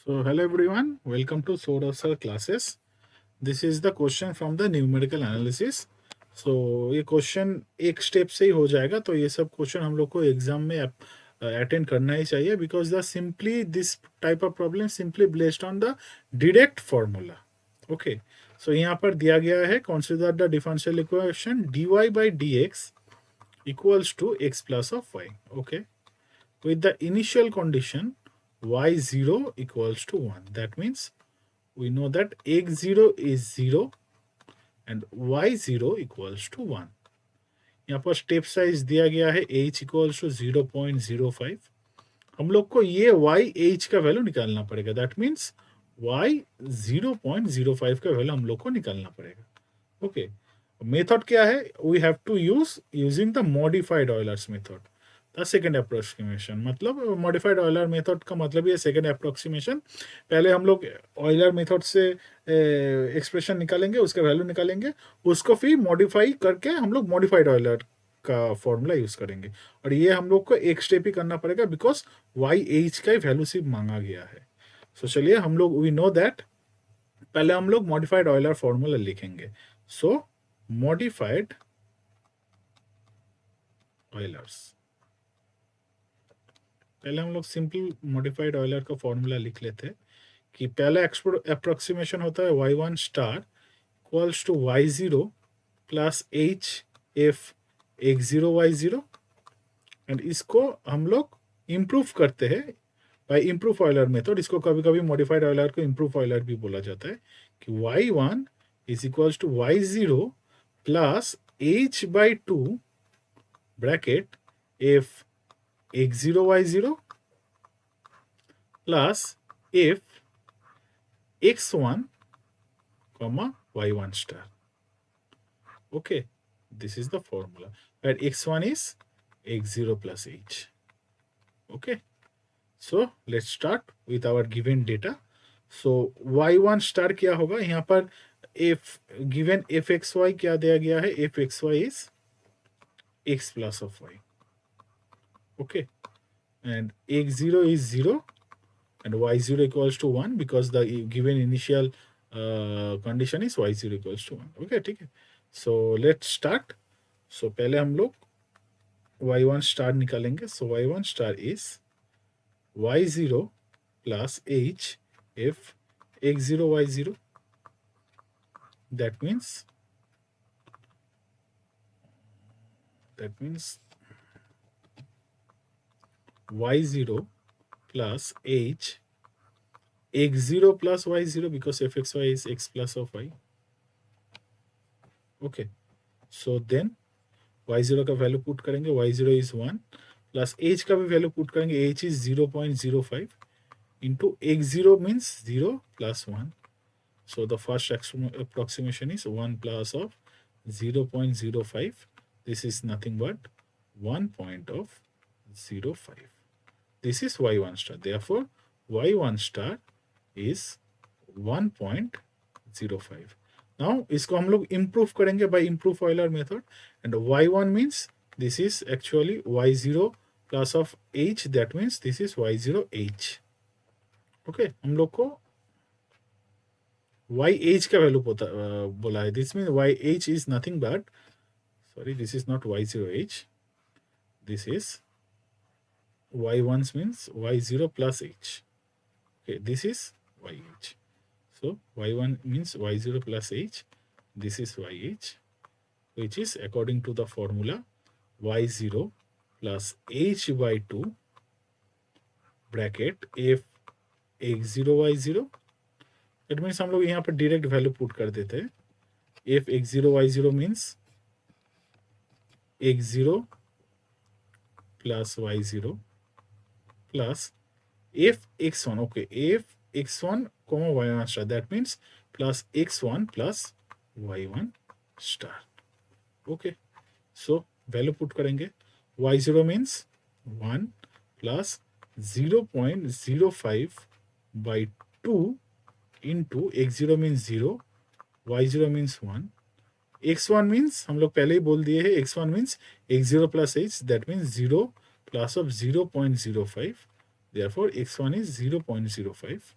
So hello everyone, welcome to Sir classes. This is the question from the numerical analysis. So ये question एक step से ही हो जाएगा, तो ये सब क्वेश्चन हम लोग को एग्जाम में अटेंड करना ही चाहिए because the simply this type of problem simply based on the direct formula. Okay, so यहाँ पर दिया गया है consider the differential equation dy by dx equals to x plus of y. Okay, with the initial condition y0 equals to 1. That means we know that x0 is 0 and y0 equals to 1. यहाँ पर step size दिया गया है h equals to 0.05. हम लोग को ये y h का वैल्यू निकालना पड़ेगा. दैट मीन्स y 0.05 का वैल्यू हम लोग को निकालना पड़ेगा. ओके, मेथड क्या है? We have to use using the modified Euler's method, the second approximation. मतलब मॉडिफाइड ऑयलर मेथड का मतलब ये सेकेंड अप्रोक्सीमेशन. पहले हम लोग ऑयलर मेथड से एक्सप्रेशन निकालेंगे, उसका वैल्यू निकालेंगे, उसको फिर मॉडिफाई करके हम लोग मॉडिफाइड ऑयलर का फॉर्मूला यूज करेंगे. और ये हम लोग को एक स्टेप ही करना पड़ेगा बिकॉज वाई एच का वैल्यू सिर्फ मांगा गया है. सो चलिए हम लोग वी नो दैट पहले हम लोग मॉडिफाइड ऑयलर फॉर्मूला लिखेंगे. सो मॉडिफाइड ऑयलर्स, पहले हम लोग सिंपल मॉडिफाइड ऑयलर का फॉर्मूला लिख लेते हैं कि पहला अप्रोक्सीमेशन होता है y1 star equals to y0 plus H F x0 y0. And इसको हम लोग इम्प्रूव करते हैं बाय इम्प्रूव ऑयलर मेथड. इसको कभी कभी मॉडिफाइड ऑयलर को इम्प्रूव ऑयलर भी बोला जाता है कि y1 is equals to y0 plus h by 2 bracket f x0 y0 plus f x1 comma y1 star. Okay, this is the formula where x1 is x0 plus h. Okay, so let's start with our given data. So y1 star क्या होगा? यहाँ पर f given fxy क्या दिया गया है? fxy is x plus of y. Okay, and x0 is 0 and y0 equals to 1 because the given initial condition is y0 equals to 1. Okay, ठीक है. So let's start. So पहले हम लोग y1 star निकालेंगे. So y1 star is y0 plus h f x0 y0. That means y0 plus h x0 plus y0 because fxy is x plus of y. Okay, so then y0 का value put करेंगे, y0 is 1 plus h का भी value put करेंगे, h is 0.05 into x0 means 0 plus 1. So the first approximation is 1 plus of 0.05. This is nothing but 1.05. This is y1 star. Therefore, y1 star is 1.05. Now इसको हम लोग improve करेंगे by improve Euler method, and y1 means this is actually y0 plus of h. That means this is y0 h. Okay, हम लोग को y का value बोला है. This means y h is nothing but, sorry, this is not y0 h. This is y1 means y0 plus h. Okay, this is yh. So y1 means y0 plus h. This is yh, which is according to the formula y0 plus h by 2 bracket f x0 y0. That means हम लोग यहाँ पर direct value put कर देते हैं. f x0 y0 means x0 plus y0 plus f x1. Okay, f x1 comma y1 star. That means plus x1 plus y1 star. Okay, so value put करेंगे. y0 means 1 plus 0.05 by 2 into x0 means 0, y0 means 1, x1 means हम लोग पहले ही बोल दिए हैं, x1 means x0 plus h. That means 0 plus of 0.05. Therefore x1 is 0.05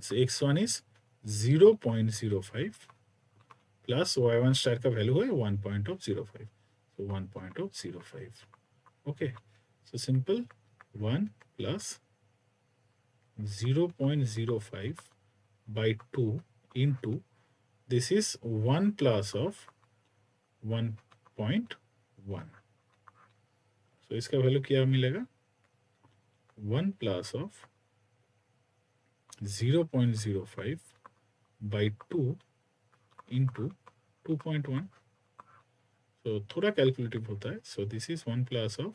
So x1 is 0.05 plus y1 star का value है 1.05. So 1.05. Okay. So simple 1 plus 0.05 by 2 into this is 1 plus of 1.1. So इसका value क्या मिलेगा? 1 plus of 0.05 by 2 into 2.1. So थोड़ा calculative होता है. So this is 1 plus of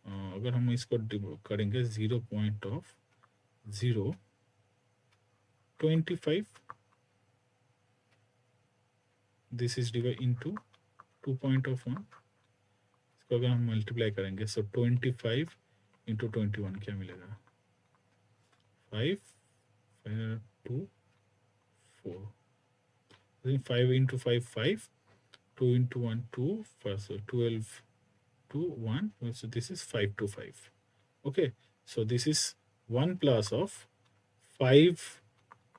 अगर हम इसको करेंगे 0.025, this is divided into 2.1. इसको अगर हम मल्टीप्लाई करेंगे so 25 into 21 क्या मिलेगा? 5 2 4. 5 into 5 5, 2 into 1 2, so 12 2 1, so this is 5 to 5. Okay, so this is 1 plus of 5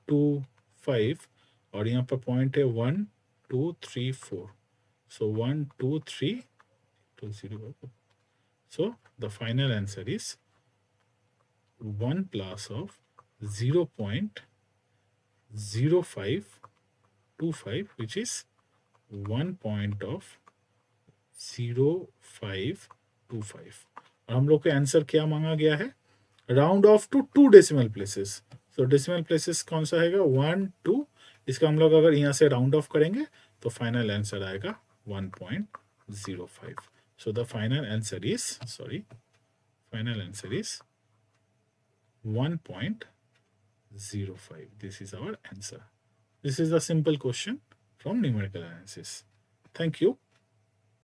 to 5 और यहाँ पर पॉइंट है 1 2 3 4. So 1 2 3 2 0. So the final answer is 1 plus of 0.0525, which is 1 point of 0525. और हम लोग का आंसर क्या मांगा गया है? Round off to 2 decimal places. So decimal places कौन सा है? 1 2. इसका हम लोग अगर यहाँ से राउंड ऑफ करेंगे तो फाइनल आंसर आएगा 1.05. So the final answer is 1.05. This is our answer. This is a simple question from numerical analysis. Thank you.